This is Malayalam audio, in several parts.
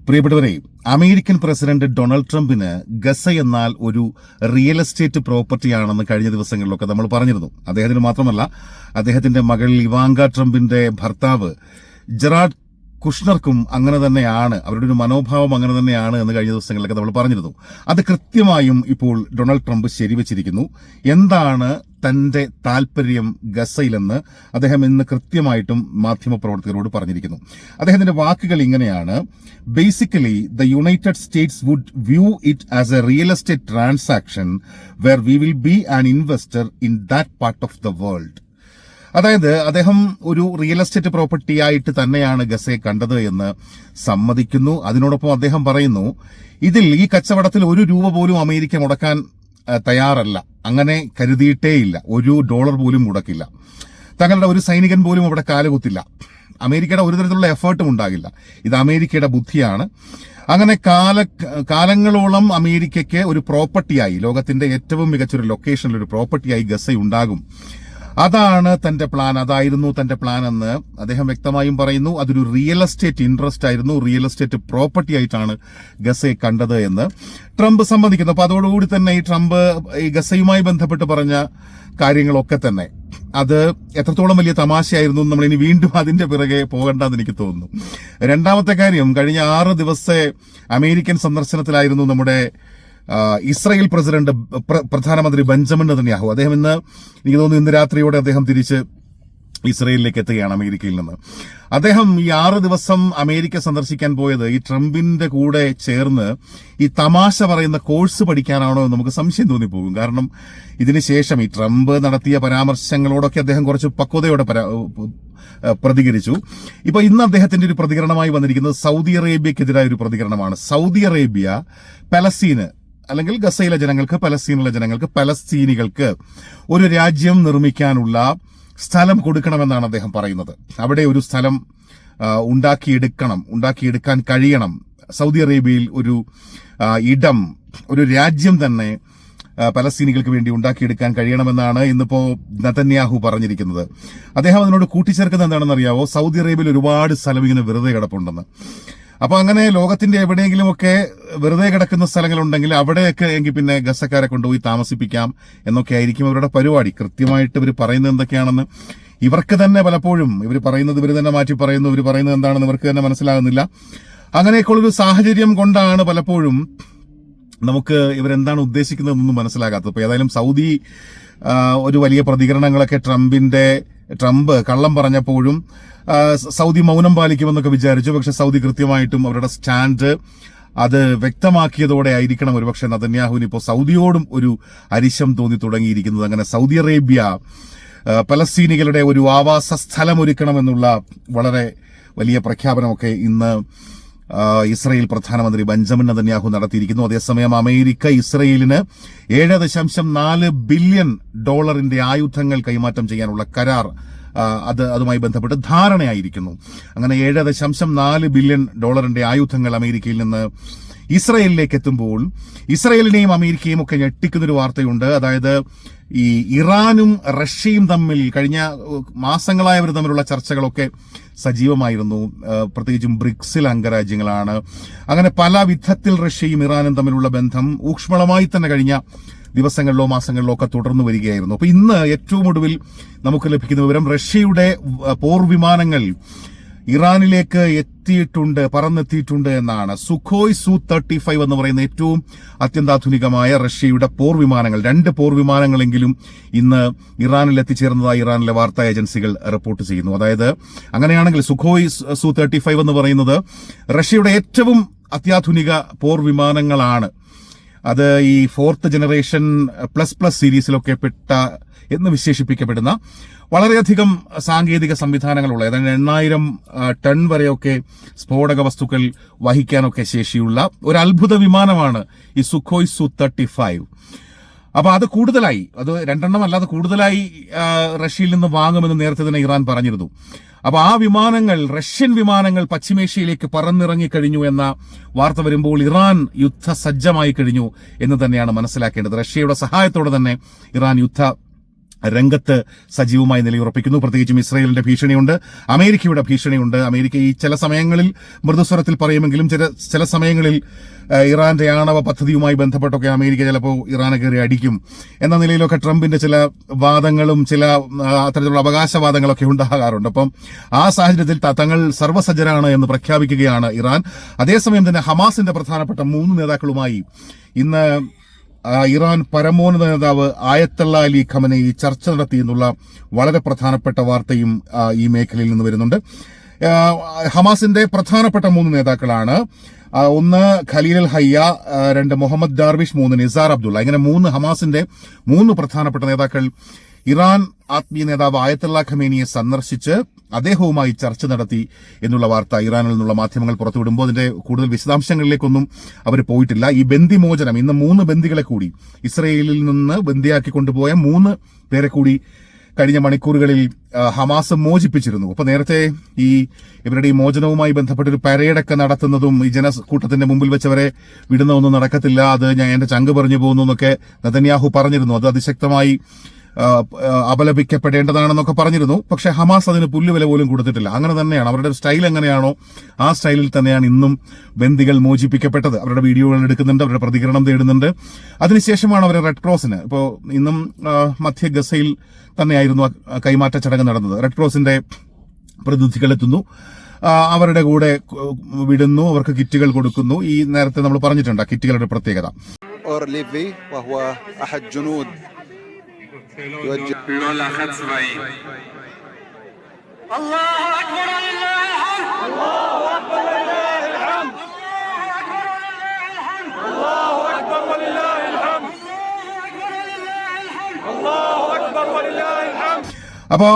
പ്രിയപ്പെട്ടവരെ, അമേരിക്കൻ പ്രസിഡന്റ് ഡൊണാൾഡ് ട്രംപിന് ഗസ എന്നാൽ ഒരു റിയൽ എസ്റ്റേറ്റ് പ്രോപ്പർട്ടിയാണെന്ന് കഴിഞ്ഞ ദിവസങ്ങളിലൊക്കെ നമ്മൾ പറഞ്ഞിരുന്നു. അദ്ദേഹത്തിന് മാത്രമല്ല, അദ്ദേഹത്തിന്റെ മകൾ ഇവാങ്ക ട്രംപിന്റെ ഭർത്താവ് ജെറാഡ് കുഷ്ണർക്കും അങ്ങനെ തന്നെയാണ്, അവരുടെ ഒരു മനോഭാവം അങ്ങനെ തന്നെയാണ് എന്ന് കഴിഞ്ഞ ദിവസങ്ങളിലൊക്കെ നമ്മൾ പറഞ്ഞിരുന്നു. അത് കൃത്യമായും ഇപ്പോൾ ഡൊണാൾഡ് ട്രംപ് ശരിവച്ചിരിക്കുന്നു. എന്താണ് തന്റെ താൽപര്യം ഗസയിലെന്ന് അദ്ദേഹം ഇന്ന് കൃത്യമായിട്ടും മാധ്യമപ്രവർത്തകരോട് പറഞ്ഞിരിക്കുന്നു. അദ്ദേഹത്തിന്റെ വാക്കുകൾ ഇങ്ങനെയാണ്: basically the United States would view it as a real estate transaction where we will be an investor in that part of the world. അതായത് അദ്ദേഹം ഒരു റിയൽ എസ്റ്റേറ്റ് പ്രോപ്പർട്ടി ആയിട്ട് തന്നെയാണ് ഗസയെ കണ്ടത് എന്ന് സമ്മതിക്കുന്നു. അതിനോടൊപ്പം അദ്ദേഹം പറയുന്നു, ഇതിൽ ഈ കച്ചവടത്തിൽ $1 പോലും അമേരിക്ക മുടക്കാൻ തയ്യാറല്ല, അങ്ങനെ കരുതിയിട്ടേയില്ല, $1 പോലും മുടക്കില്ല. തങ്ങളുടെ ഒരു സൈനികൻ പോലും അവിടെ കാലുകുത്തില്ല. അമേരിക്കയുടെ ഒരു തരത്തിലുള്ള എഫേർട്ടും ഉണ്ടാകില്ല. ഇത് അമേരിക്കയുടെ ബുദ്ധിയാണ്. അങ്ങനെ കാലങ്ങളോളം അമേരിക്കയ്ക്ക് ഒരു പ്രോപ്പർട്ടിയായി, ലോകത്തിന്റെ ഏറ്റവും മികച്ചൊരു ലൊക്കേഷനിൽ ഒരു പ്രോപ്പർട്ടിയായി ഗസയുണ്ടാകും. അതാണ് തന്റെ പ്ലാൻ, അതായിരുന്നു തന്റെ പ്ലാൻ എന്ന് അദ്ദേഹം വ്യക്തമായും പറയുന്നു. അതൊരു റിയൽ എസ്റ്റേറ്റ് ഇൻട്രസ്റ്റ് ആയിരുന്നു, റിയൽ എസ്റ്റേറ്റ് പ്രോപ്പർട്ടി ആയിട്ടാണ് ഗസയെ കണ്ടത് എന്ന് ട്രംപ് സമ്മതിക്കുന്നു. അപ്പൊ അതോടുകൂടി തന്നെ ഈ ട്രംപ് ഈ ഗസയുമായി ബന്ധപ്പെട്ട് പറഞ്ഞ കാര്യങ്ങളൊക്കെ തന്നെ അത് എത്രത്തോളം വലിയ തമാശയായിരുന്നു നമ്മൾ ഇനി വീണ്ടും അതിന്റെ പിറകെ പോകണ്ടെന്ന് എനിക്ക് തോന്നുന്നു. രണ്ടാമത്തെ കാര്യം, കഴിഞ്ഞ 6 ദിവസത്തെ അമേരിക്കൻ സന്ദർശനത്തിലായിരുന്നു നമ്മുടെ ഇസ്രായേൽ പ്രധാനമന്ത്രി ബെഞ്ചമിൻ നെതന്യാഹു. അദ്ദേഹം എനിക്ക് തോന്നുന്നു ഇന്ന് രാത്രിയോടെ അദ്ദേഹം തിരിച്ച് ഇസ്രായേലിലേക്ക് എത്തുകയാണ് അമേരിക്കയിൽ നിന്ന്. അദ്ദേഹം ഈ 6 ദിവസം അമേരിക്ക സന്ദർശിക്കാൻ പോയത് ഈ ട്രംപിന്റെ കൂടെ ചേർന്ന് ഈ തമാശ പറയുന്ന കോഴ്സ് പഠിക്കാനാണോ എന്ന് നമുക്ക് സംശയം തോന്നിപ്പോകും. കാരണം ഇതിനുശേഷം ഈ ട്രംപ് നടത്തിയ പരാമർശങ്ങളോടൊക്കെ അദ്ദേഹം കുറച്ച് പക്വതയോടെ പ്രതികരിച്ചു. ഇപ്പൊ ഇന്ന് അദ്ദേഹത്തിന്റെ ഒരു പ്രതികരണമായി വന്നിരിക്കുന്നത് സൗദി അറേബ്യക്കെതിരായ ഒരു പ്രതികരണമാണ്. സൗദി അറേബ്യ പലസ്തീന്, അല്ലെങ്കിൽ ഗസയിലെ ജനങ്ങൾക്ക്, പലസ്തീനിലെ ജനങ്ങൾക്ക്, പലസ്തീനികൾക്ക് ഒരു രാജ്യം നിർമ്മിക്കാനുള്ള സ്ഥലം കൊടുക്കണമെന്നാണ് അദ്ദേഹം പറയുന്നത്. അവിടെ ഒരു സ്ഥലം ഉണ്ടാക്കിയെടുക്കാൻ കഴിയണം. സൗദി അറേബ്യയിൽ ഒരു ഇടം, ഒരു രാജ്യം തന്നെ പലസ്തീനികൾക്ക് വേണ്ടി ഉണ്ടാക്കിയെടുക്കാൻ കഴിയണമെന്നാണ് ഇന്നിപ്പോ നെതന്യാഹു പറഞ്ഞിരിക്കുന്നത്. അദ്ദേഹം അതിനോട് കൂട്ടിച്ചേർക്കുന്നത് എന്താണെന്ന് അറിയാവോ? സൗദി അറേബ്യയിൽ ഒരുപാട് സ്ഥലം ഇങ്ങനെ വെറുതെ കിടപ്പുണ്ടെന്ന്. അപ്പൊ അങ്ങനെ ലോകത്തിന്റെ എവിടെയെങ്കിലുമൊക്കെ വെറുതെ കിടക്കുന്ന സ്ഥലങ്ങളുണ്ടെങ്കിൽ അവിടെയൊക്കെ എങ്കിൽ പിന്നെ ഗസക്കാരെ കൊണ്ടുപോയി താമസിപ്പിക്കാം എന്നൊക്കെ ആയിരിക്കും അവരുടെ പരിപാടി. കൃത്യമായിട്ട് ഇവർ പറയുന്നത് എന്തൊക്കെയാണെന്ന് ഇവർക്ക് തന്നെ പലപ്പോഴും ഇവർ പറയുന്നത് ഇവർ തന്നെ മാറ്റി പറയുന്നു. ഇവർ പറയുന്നത് എന്താണെന്ന് ഇവർക്ക് തന്നെ മനസ്സിലാകുന്നില്ല. അങ്ങനെയൊക്കെയുള്ളൊരു സാഹചര്യം കൊണ്ടാണ് പലപ്പോഴും നമുക്ക് ഇവരെന്താണ് ഉദ്ദേശിക്കുന്നതെന്നൊന്നും മനസ്സിലാകാത്തത്. അപ്പൊ ഏതായാലും സൗദി ഒരു വലിയ പ്രതികരണങ്ങളൊക്കെ ട്രംപ് കള്ളം പറഞ്ഞപ്പോഴും സൗദി മൗനം പാലിക്കുമെന്നൊക്കെ വിചാരിച്ചു. പക്ഷെ സൗദി കൃത്യമായിട്ടും അവരുടെ സ്റ്റാൻഡ് അത് വ്യക്തമാക്കിയതോടെ ആയിരിക്കണം ഒരുപക്ഷെ നെതന്യാഹുവിന് ഇപ്പോൾ സൗദിയോടും ഒരു അരിശം തോന്നി തുടങ്ങിയിരിക്കുന്നത്. അങ്ങനെ സൗദി അറേബ്യ പലസ്തീനികളുടെ ഒരു ആവാസ സ്ഥലം ഒരുക്കണമെന്നുള്ള വളരെ വലിയ പ്രഖ്യാപനമൊക്കെ ഇന്ന് ഇസ്രായേൽ പ്രധാനമന്ത്രി ബെഞ്ചമിൻ നെതന്യാഹു നടത്തിയിരിക്കുന്നു. അതേസമയം അമേരിക്ക ഇസ്രായേലിന് $7.4 ബില്യൺ ആയുധങ്ങൾ കൈമാറ്റം ചെയ്യാനുള്ള കരാർ അതുമായി ബന്ധപ്പെട്ട് ധാരണയായിരിക്കുന്നു. അങ്ങനെ $7.4 ബില്യൺ ആയുധങ്ങൾ അമേരിക്കയിൽ നിന്ന് ഇസ്രായേലിലേക്ക് എത്തുമ്പോൾ ഇസ്രായേലിനെയും അമേരിക്കയും ഒക്കെ ഞെട്ടിക്കുന്നൊരു വാർത്തയുണ്ട്. അതായത് ഈ ഇറാനും റഷ്യയും തമ്മിൽ കഴിഞ്ഞ മാസങ്ങളായി അവർ തമ്മിലുള്ള ചർച്ചകളൊക്കെ സജീവമായിരുന്നു. പ്രത്യേകിച്ചും ബ്രിക്സിൽ അംഗരാജ്യങ്ങളാണ്. അങ്ങനെ പല വിധത്തിൽ റഷ്യയും ഇറാനും തമ്മിലുള്ള ബന്ധം ഊഷ്മളമായി തന്നെ കഴിഞ്ഞ ദിവസങ്ങളിലോ മാസങ്ങളിലോ ഒക്കെ തുടർന്നു വരികയായിരുന്നു. അപ്പൊ ഇന്ന് ഏറ്റവും ഒടുവിൽ നമുക്ക് ലഭിക്കുന്ന വിവരം, റഷ്യയുടെ പോർവിമാനങ്ങൾ ഇറാനിലേക്ക് പറന്നെത്തിയിട്ടുണ്ട് എന്നാണ്. സുഖോയ് Su-35 എന്ന് പറയുന്ന ഏറ്റവും അത്യന്താധുനികമായ റഷ്യയുടെ പോർവിമാനങ്ങൾ, 2 പോർവിമാനങ്ങളെങ്കിലും ഇന്ന് ഇറാനിൽ എത്തിച്ചേർന്നതായി ഇറാനിലെ വാർത്താ ഏജൻസികൾ റിപ്പോർട്ട് ചെയ്യുന്നു. അതായത് അങ്ങനെയാണെങ്കിൽ സുഖോയ് Su-35 എന്ന് പറയുന്നത് റഷ്യയുടെ ഏറ്റവും അത്യാധുനിക പോർവിമാനങ്ങളാണ്. അത് ഈ 4th ജനറേഷൻ പ്ലസ് സീരീസിലൊക്കെ എന്ന് വിശേഷിപ്പിക്കപ്പെടുന്ന വളരെയധികം സാങ്കേതിക സംവിധാനങ്ങളുള്ള, ഏതാണ്ട് 8000 ടൺ വരെയൊക്കെ സ്ഫോടക വസ്തുക്കൾ വഹിക്കാനൊക്കെ ശേഷിയുള്ള ഒരു അത്ഭുത വിമാനമാണ് ഈ സുഖോയ് Su-35. അപ്പൊ അത് കൂടുതലായി, അത് 2 അല്ലാതെ കൂടുതലായി റഷ്യയിൽ നിന്ന് വാങ്ങുമെന്ന് നേരത്തെ തന്നെ ഇറാൻ പറഞ്ഞിരുന്നു. അപ്പൊ ആ വിമാനങ്ങൾ, റഷ്യൻ വിമാനങ്ങൾ പശ്ചിമേഷ്യയിലേക്ക് പറന്നിറങ്ങിക്കഴിഞ്ഞു എന്ന വാർത്ത വരുമ്പോൾ ഇറാൻ യുദ്ധസജ്ജമായി കഴിഞ്ഞു എന്ന് തന്നെയാണ് മനസ്സിലാക്കേണ്ടത്. റഷ്യയുടെ സഹായത്തോടെ തന്നെ ഇറാൻ രംഗത്ത് സജീവമായി നിലയുറപ്പിക്കുന്നു. പ്രത്യേകിച്ചും ഇസ്രായേലിന്റെ ഭീഷണിയുണ്ട്, അമേരിക്കയുടെ ഭീഷണിയുണ്ട്. അമേരിക്ക ഈ ചില സമയങ്ങളിൽ മൃദുസ്വരത്തിൽ പറയുമെങ്കിലും ചില സമയങ്ങളിൽ ഇറാന്റെ ആണവ പദ്ധതിയുമായി ബന്ധപ്പെട്ടൊക്കെ അമേരിക്ക ചിലപ്പോൾ ഇറാനെ കയറി അടിക്കും എന്ന നിലയിലൊക്കെ ട്രംപിന്റെ ചില വാദങ്ങളും ചില അത്തരത്തിലുള്ള അവകാശവാദങ്ങളൊക്കെ ഉണ്ടാകാറുണ്ട്. അപ്പം ആ സാഹചര്യത്തിൽ തങ്ങൾ സർവ്വസജ്ജരാണ് എന്ന് പ്രഖ്യാപിക്കുകയാണ് ഇറാൻ. അതേസമയം തന്നെ ഹമാസിന്റെ പ്രധാനപ്പെട്ട 3 നേതാക്കളുമായി ഇന്ന് ഇറാൻ പരമോന്നത നേതാവ് ആയത്തുള്ള അലി ഖമനേയി ചർച്ച നടത്തിയെന്നുള്ള വളരെ പ്രധാനപ്പെട്ട വാർത്തയും ഈ മേഖലയിൽ നിന്ന് വരുന്നുണ്ട്. ഹമാസിന്റെ പ്രധാനപ്പെട്ട 3 നേതാക്കളാണ്. 1 ഖലീൽ അൽ ഹയ്യ, 2 മുഹമ്മദ് ദാർവിഷ്, 3 നിസാർ അബ്ദുള്ള. ഇങ്ങനെ 3 ഹമാസിന്റെ 3 പ്രധാനപ്പെട്ട നേതാക്കൾ ഇറാൻ ആത്മീയ നേതാവ് ആയത്തുള്ള ഖമേനിയെ സന്ദർശിച്ച് അദ്ദേഹവുമായി ചർച്ച നടത്തി എന്നുള്ള വാർത്ത ഇറാനിൽ നിന്നുള്ള മാധ്യമങ്ങൾ പുറത്തുവിടുമ്പോൾ അതിന്റെ കൂടുതൽ വിശദാംശങ്ങളിലേക്കൊന്നും അവർ പോയിട്ടില്ല. ഈ ബന്ദിമോചനം, ഇന്ന് 3 ബന്ദികളെ കൂടി ഇസ്രയേലിൽ നിന്ന് ബന്ദിയാക്കി കൊണ്ടുപോയ 3 പേരെ കൂടി കഴിഞ്ഞ മണിക്കൂറുകളിൽ ഹമാസ് മോചിപ്പിച്ചിരുന്നു. അപ്പൊ നേരത്തെ ഇവരുടെ ഈ മോചനവുമായി ബന്ധപ്പെട്ടൊരു പരേഡൊക്കെ നടത്തുന്നതും ഈ ജനക്കൂട്ടത്തിന്റെ മുമ്പിൽ വെച്ചവരെ വിടുന്നതൊന്നും നടക്കത്തില്ല, അത് ഞാൻ എന്റെ ചങ്ക് പറഞ്ഞു പോകുന്നു എന്നൊക്കെ നെതന്യാഹു പറഞ്ഞിരുന്നു. അത് അതിശക്തമായി അപലപിക്കപ്പെടേണ്ടതാണെന്നൊക്കെ പറഞ്ഞിരുന്നു. പക്ഷെ ഹമാസ് അതിന് പുല്ലുവില പോലും കൊടുത്തിട്ടില്ല. അങ്ങനെ തന്നെയാണ് അവരുടെ സ്റ്റൈൽ എങ്ങനെയാണോ ആ സ്റ്റൈലിൽ തന്നെയാണ് ഇന്നും ബന്ദികൾ മോചിപ്പിക്കപ്പെട്ടത്. അവരുടെ വീഡിയോകൾ എടുക്കുന്നുണ്ട്, അവരുടെ പ്രതികരണം തേടുന്നുണ്ട്. അതിനുശേഷമാണ് അവർ റെഡ് ക്രോസിന് ഇപ്പോൾ ഇന്നും മധ്യ ഗസയിൽ തന്നെയായിരുന്നു കൈമാറ്റ ചടങ്ങ് നടന്നത്. റെഡ് ക്രോസിന്റെ പ്രതിനിധികൾ എത്തുന്നു, അവരുടെ കൂടെ വിടുന്നു, അവർക്ക് കിറ്റുകൾ കൊടുക്കുന്നു. ഈ നേരത്തെ നമ്മൾ പറഞ്ഞിട്ടുണ്ട് കിറ്റുകളുടെ പ്രത്യേകത. لولا خد صباعي الله اكبر لله الحمد الله اكبر لله الحمد الله اكبر ولله الحمد الله اكبر ولله الحمد. അപ്പോ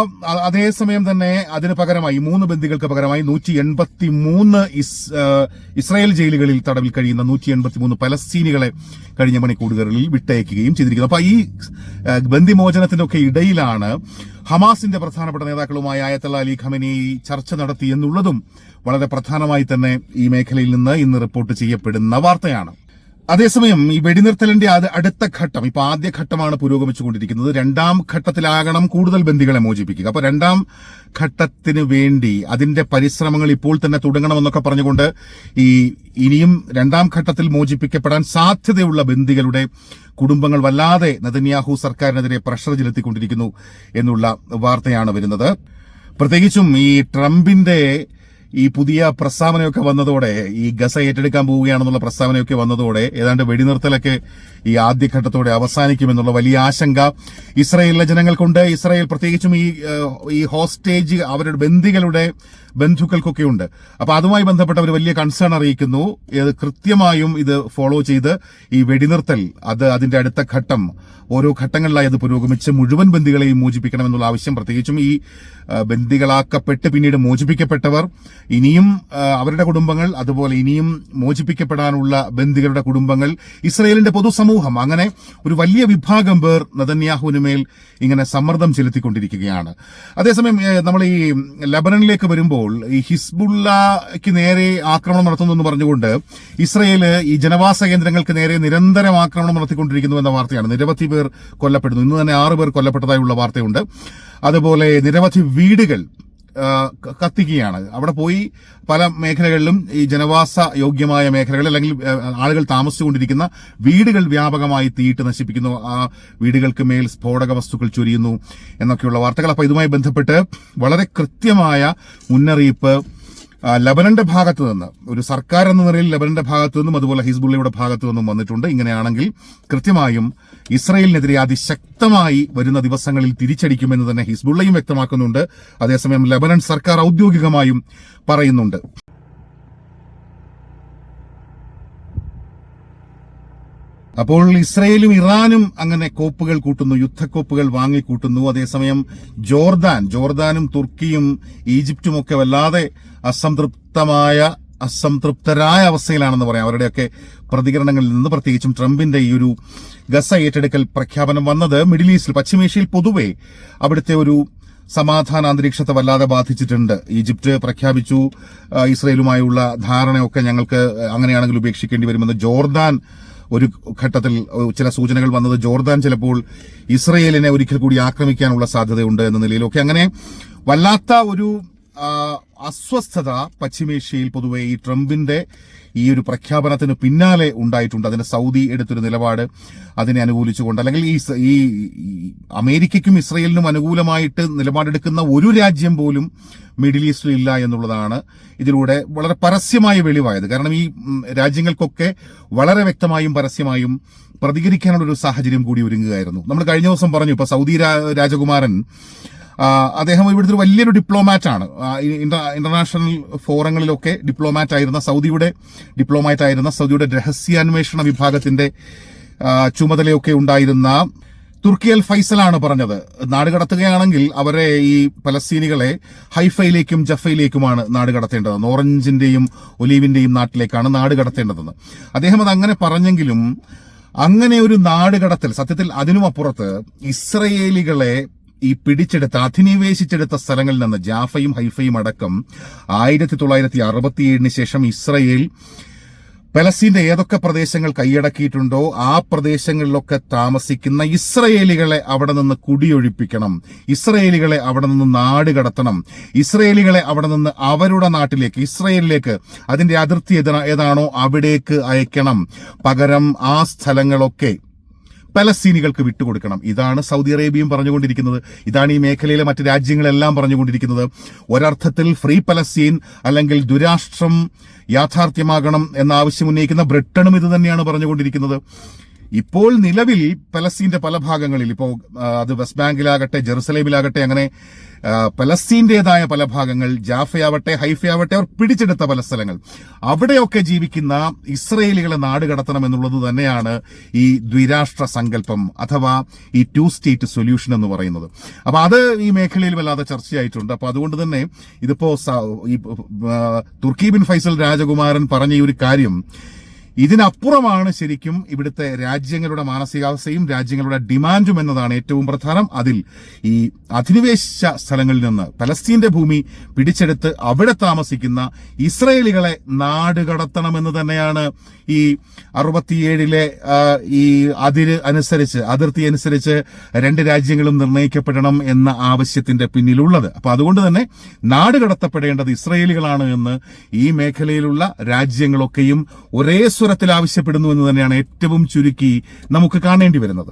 അതേസമയം തന്നെ അതിന് പകരമായി 3 ബന്ദികൾക്ക് പകരമായി 183 ഇസ്രായേൽ ജയിലുകളിൽ തടവിൽ കഴിയുന്ന 183 പലസ്തീനികളെ കഴിഞ്ഞ മണിക്കൂറുകളിൽ വിട്ടയക്കുകയും ചെയ്തിരിക്കുന്നു. അപ്പൊ ഈ ബന്ദിമോചനത്തിന്റെ ഒക്കെ ഇടയിലാണ് ഹമാസിന്റെ പ്രധാനപ്പെട്ട നേതാക്കളുമായി ആയത്തുള്ള അലി ഖമനേയി ചർച്ച നടത്തി എന്നുള്ളതും വളരെ പ്രധാനമായി തന്നെ ഈ മേഖലയിൽ നിന്ന് ഇന്ന് റിപ്പോർട്ട് ചെയ്യപ്പെടുന്ന വാർത്തയാണ്. അതേസമയം ഈ വെടിനിർത്തലിന്റെ അടുത്ത ഘട്ടം, ഇപ്പൊ ആദ്യ ഘട്ടമാണ് പുരോഗമിച്ചുകൊണ്ടിരിക്കുന്നത്. 2ാം ഘട്ടത്തിലാകണം കൂടുതൽ ബന്ദികളെ മോചിപ്പിക്കുക. അപ്പൊ 2ാം ഘട്ടത്തിന് വേണ്ടി അതിന്റെ പരിശ്രമങ്ങൾ ഇപ്പോൾ തന്നെ തുടങ്ങണമെന്നൊക്കെ പറഞ്ഞുകൊണ്ട് ഇനിയും 2ാം ഘട്ടത്തിൽ മോചിപ്പിക്കപ്പെടാൻ സാധ്യതയുള്ള ബന്ദികളുടെ കുടുംബങ്ങൾ വല്ലാതെ നെതന്യാഹു സർക്കാരിനെതിരെ പ്രഷർ ചെലുത്തിക്കൊണ്ടിരിക്കുന്നു എന്നുള്ള വാർത്തയാണ് വരുന്നത്. പ്രത്യേകിച്ചും ഈ ട്രംപിന്റെ ഈ പുതിയ പ്രസ്താവനയൊക്കെ വന്നതോടെ, ഈ ഗസ ഏറ്റെടുക്കാൻ പോവുകയാണെന്നുള്ള പ്രസ്താവനയൊക്കെ വന്നതോടെ ഏതാണ്ട് വെടിനിർത്തലൊക്കെ ഈ ആദ്യഘട്ടത്തോടെ അവസാനിക്കുമെന്നുള്ള വലിയ ആശങ്ക ഇസ്രായേലിലെ ജനങ്ങൾക്കുണ്ട്. ഇസ്രായേൽ പ്രത്യേകിച്ചും ഈ ഹോസ്റ്റേജ് അവരുടെ ബന്ദികളുടെ ബന്ധുക്കൾക്കൊക്കെ ഉണ്ട്. അപ്പൊ അതുമായി ബന്ധപ്പെട്ട ഒരു വലിയ കൺസേൺ അറിയിക്കുന്നു. കൃത്യമായും ഇത് ഫോളോ ചെയ്ത് ഈ വെടിനിർത്തൽ അതിന്റെ അടുത്ത ഘട്ടം ഓരോ ഘട്ടങ്ങളിലായി അത് പുരോഗമിച്ച് മുഴുവൻ ബന്ദികളെയും മോചിപ്പിക്കണമെന്നുള്ള ആവശ്യം, പ്രത്യേകിച്ചും ഈ ബന്ദികളാക്കപ്പെട്ട് പിന്നീട് മോചിപ്പിക്കപ്പെട്ടവർ, ഇനിയും അവരുടെ കുടുംബങ്ങൾ, അതുപോലെ ഇനിയും മോചിപ്പിക്കപ്പെടാനുള്ള ബന്ദികളുടെ കുടുംബങ്ങൾ, ഇസ്രായേലിന്റെ പൊതുസമൂഹം, അങ്ങനെ ഒരു വലിയ വിഭാഗം പേർ നെതന്യാഹുവിനുമേൽ ഇങ്ങനെ സമ്മർദ്ദം ചെലുത്തിക്കൊണ്ടിരിക്കുകയാണ്. അതേസമയം നമ്മൾ ഈ ലബനനിലേക്ക് വരുമ്പോൾ ഈ ഹിസ്ബുള്ളക്ക് നേരെ ആക്രമണം നടത്തുന്നു എന്ന് പറഞ്ഞുകൊണ്ട് ഇസ്രയേല് ഈ ജനവാസ കേന്ദ്രങ്ങൾക്ക് നേരെ നിരന്തരം ആക്രമണം നടത്തിക്കൊണ്ടിരിക്കുന്നു എന്ന വാർത്തയാണ്. നിരവധി പേർ കൊല്ലപ്പെടുന്നു. ഇന്ന് തന്നെ 6 പേർ കൊല്ലപ്പെട്ടതായുള്ള വാർത്തയുണ്ട്. അതുപോലെ നിരവധി വീടുകൾ കത്തിക്കുകയാണ്. അവിടെ പോയി പല മേഖലകളിലും ഈ ജനവാസ യോഗ്യമായ മേഖലകളിൽ അല്ലെങ്കിൽ ആളുകൾ താമസിച്ചുകൊണ്ടിരിക്കുന്ന വീടുകൾ വ്യാപകമായി തീയിട്ട് നശിപ്പിക്കുന്നു. ആ വീടുകൾക്ക് മേൽ സ്ഫോടക വസ്തുക്കൾ ചൊരിയുന്നു എന്നൊക്കെയുള്ള വാർത്തകൾ. അപ്പൊ ഇതുമായി ബന്ധപ്പെട്ട് വളരെ കൃത്യമായ മുന്നറിയിപ്പ് ലബനന്റെ ഭാഗത്തു നിന്ന്, ഒരു സർക്കാർ എന്ന നിലയിൽ ലബനന്റെ ഭാഗത്തു നിന്നും അതുപോലെ ഹിസ്ബുള്ളയുടെ ഭാഗത്തു നിന്നും വന്നിട്ടുണ്ട്. ഇങ്ങനെയാണെങ്കിൽ കൃത്യമായും ഇസ്രായേലിനെതിരെ അതിശക്തമായി വരുന്ന ദിവസങ്ങളിൽ തിരിച്ചടിക്കുമെന്ന് തന്നെ ഹിസ്ബുള്ളയും വ്യക്തമാക്കുന്നുണ്ട്. അതേസമയം ലബനൻ സർക്കാർ ഔദ്യോഗികമായും പറയുന്നുണ്ട്. അപ്പോൾ ഇസ്രയേലും ഇറാനും അങ്ങനെ കോപ്പുകൾ കൂട്ടുന്നു, യുദ്ധക്കോപ്പുകൾ വാങ്ങിക്കൂട്ടുന്നു. അതേസമയം ജോർദാനും തുർക്കിയും ഈജിപ്തും ഒക്കെ വല്ലാതെ അസംതൃപ്തരായ അവസ്ഥയിലാണെന്ന് പറയാം. അവരുടെയൊക്കെ പ്രതികരണങ്ങളിൽ നിന്ന്, പ്രത്യേകിച്ചും ട്രംപിന്റെ ഈ ഒരു ഗസ ഏറ്റെടുക്കൽ പ്രഖ്യാപനം വന്നത് മിഡിൽ ഈസ്റ്റിൽ, പശ്ചിമേഷ്യയിൽ പൊതുവെ അവിടുത്തെ ഒരു സമാധാന അന്തരീക്ഷത്തെ വല്ലാതെ ബാധിച്ചിട്ടുണ്ട്. ഈജിപ്ത് പ്രഖ്യാപിച്ചു ഇസ്രയേലുമായുള്ള ധാരണയൊക്കെ ഞങ്ങൾക്ക് അങ്ങനെയാണെങ്കിൽ ഉപേക്ഷിക്കേണ്ടി വരുമെന്ന്. ജോർദാൻ ഒരു ഘട്ടത്തിൽ ചില സൂചനകൾ വന്നത് ജോർദാൻ ചിലപ്പോൾ ഇസ്രയേലിനെ ഒരിക്കൽ കൂടി ആക്രമിക്കാനുള്ള സാധ്യതയുണ്ട് എന്ന നിലയിലൊക്കെ അങ്ങനെ വല്ലാത്ത ഒരു അസ്വസ്ഥത പശ്ചിമേഷ്യയിൽ പൊതുവെ ഈ ട്രംപിന്റെ ഈ ഒരു പ്രഖ്യാപനത്തിന് പിന്നാലെ ഉണ്ടായിട്ടുണ്ട്. അതിന് സൗദി എടുത്തൊരു നിലപാട് അതിനെ അനുകൂലിച്ചുകൊണ്ട്, അല്ലെങ്കിൽ ഈ അമേരിക്കയ്ക്കും ഇസ്രയേലിനും അനുകൂലമായിട്ട് നിലപാടെടുക്കുന്ന ഒരു രാജ്യം പോലും മിഡിൽ ഈസ്റ്റിൽ ഇല്ല എന്നുള്ളതാണ് ഇതിലൂടെ വളരെ പരസ്യമായി വെളിവായത്. കാരണം ഈ രാജ്യങ്ങൾക്കൊക്കെ വളരെ വ്യക്തമായും പരസ്യമായും പ്രതികരിക്കാനുള്ള ഒരു സാഹചര്യം കൂടി ഒരുങ്ങുകയായിരുന്നു. നമ്മൾ കഴിഞ്ഞ ദിവസം പറഞ്ഞു, ഇപ്പൊ സൗദി രാജകുമാരൻ അദ്ദേഹം ഇവിടുത്തെ ഒരു വലിയൊരു ഡിപ്ലോമാറ്റാണ്. ഇന്റർനാഷണൽ ഫോറങ്ങളിലൊക്കെ ഡിപ്ലോമാറ്റ് ആയിരുന്ന സൗദിയുടെ രഹസ്യാന്വേഷണ വിഭാഗത്തിന്റെ ചുമതലയൊക്കെ ഉണ്ടായിരുന്ന തുർക്കി അൽ ഫൈസലാണ് പറഞ്ഞത്, നാടുകടത്തുകയാണെങ്കിൽ അവരെ ഈ പലസ്തീനികളെ ഹൈഫയിലേക്കും ജഫയിലേക്കുമാണ് നാടുകടത്തേണ്ടതെന്ന്, ഓറഞ്ചിന്റെയും ഒലീവിന്റെയും നാട്ടിലേക്കാണ് നാടുകടത്തേണ്ടതെന്ന്. അദ്ദേഹം അത് അങ്ങനെ പറഞ്ഞെങ്കിലും അങ്ങനെ ഒരു നാടുകടത്തൽ സത്യത്തിൽ അതിനുമപ്പുറത്ത് ഇസ്രയേലികളെ ഈ പിടിച്ചെടുത്ത അധിനിവേശിച്ചെടുത്ത സ്ഥലങ്ങളിൽ നിന്ന് ജാഫയും ഹൈഫയും അടക്കം 1967 ശേഷം ഇസ്രയേൽ പലസ്തീന്റെ ഏതൊക്കെ പ്രദേശങ്ങൾ കൈയടക്കിയിട്ടുണ്ടോ ആ പ്രദേശങ്ങളിലൊക്കെ താമസിക്കുന്ന ഇസ്രയേലികളെ അവിടെ നിന്ന് കുടിയൊഴിപ്പിക്കണം, ഇസ്രയേലികളെ അവിടെ നിന്ന് നാട് കടത്തണം, ഇസ്രയേലികളെ അവിടെ നിന്ന് അവരുടെ നാട്ടിലേക്ക് ഇസ്രയേലിലേക്ക് അതിന്റെ അതിർത്തി ഏതാണോ അവിടേക്ക് അയക്കണം, പകരം ആ സ്ഥലങ്ങളൊക്കെ പലസ്തീനികൾക്ക് വിട്ടുകൊടുക്കണം. ഇതാണ് സൗദി അറേബ്യയും പറഞ്ഞുകൊണ്ടിരിക്കുന്നത്, ഇതാണ് ഈ മേഖലയിലെ മറ്റ് രാജ്യങ്ങളെല്ലാം പറഞ്ഞുകൊണ്ടിരിക്കുന്നത്. ഒരർത്ഥത്തിൽ ഫ്രീ പലസ്തീൻ അല്ലെങ്കിൽ ദുരാഷ്ട്രം യാഥാർത്ഥ്യമാകണം എന്ന ആവശ്യം ഉന്നയിക്കുന്ന ബ്രിട്ടനും ഇത് തന്നെയാണ് പറഞ്ഞുകൊണ്ടിരിക്കുന്നത്. ഇപ്പോൾ നിലവിൽ പലസ്തീന്റെ പല ഭാഗങ്ങളിൽ, ഇപ്പോൾ അത് വെസ്റ്റ് ബാങ്കിലാകട്ടെ ജെറുസലേമിലാകട്ടെ, അങ്ങനെ പലസ്തീന്റേതായ പല ഭാഗങ്ങൾ, ജാഫയാവട്ടെ ഹൈഫയാവട്ടെ, അവർ പിടിച്ചെടുത്ത പല സ്ഥലങ്ങൾ, അവിടെയൊക്കെ ജീവിക്കുന്ന ഇസ്രയേലികളെ നാട് കടത്തണം എന്നുള്ളത് തന്നെയാണ് ഈ ദ്വിരാഷ്ട്ര സങ്കല്പം അഥവാ ഈ 2 സ്റ്റേറ്റ് സൊല്യൂഷൻ എന്ന് പറയുന്നത്. അപ്പൊ അത് ഈ മേഖലയിൽ വല്ലാതെ ചർച്ചയായിട്ടുണ്ട്. അപ്പൊ അതുകൊണ്ട് തന്നെ ഇതിപ്പോ ഈ തുർക്കി ബിൻ ഫൈസൽ രാജകുമാരൻ പറഞ്ഞ ഈ ഒരു കാര്യം ഇതിനപ്പുറമാണ് ശരിക്കും ഇവിടുത്തെ രാജ്യങ്ങളുടെ മാനസികാവസ്ഥയും രാജ്യങ്ങളുടെ ഡിമാൻഡും എന്നതാണ് ഏറ്റവും പ്രധാനം. അതിൽ ഈ അധിനിവേശിച്ച സ്ഥലങ്ങളിൽ നിന്ന് പലസ്തീന്റെ ഭൂമി പിടിച്ചെടുത്ത് അവിടെ താമസിക്കുന്ന ഇസ്രയേലികളെ നാട് കടത്തണമെന്ന് തന്നെയാണ് ഈ 67 ഈ അതിർത്തി അനുസരിച്ച് 2 രാജ്യങ്ങളും നിർണയിക്കപ്പെടണം എന്ന ആവശ്യത്തിന്റെ പിന്നിലുള്ളത്. അപ്പൊ അതുകൊണ്ട് തന്നെ നാട് കടത്തപ്പെടേണ്ടത് ഇസ്രയേലികളാണ് എന്ന് ഈ മേഖലയിലുള്ള രാജ്യങ്ങളൊക്കെയും ഒരേ സ്വരത്തിൽ ആവശ്യപ്പെടുന്നു എന്ന് തന്നെയാണ് ഏറ്റവും ചുരുക്കി നമുക്ക് കാണേണ്ടി വരുന്നത്.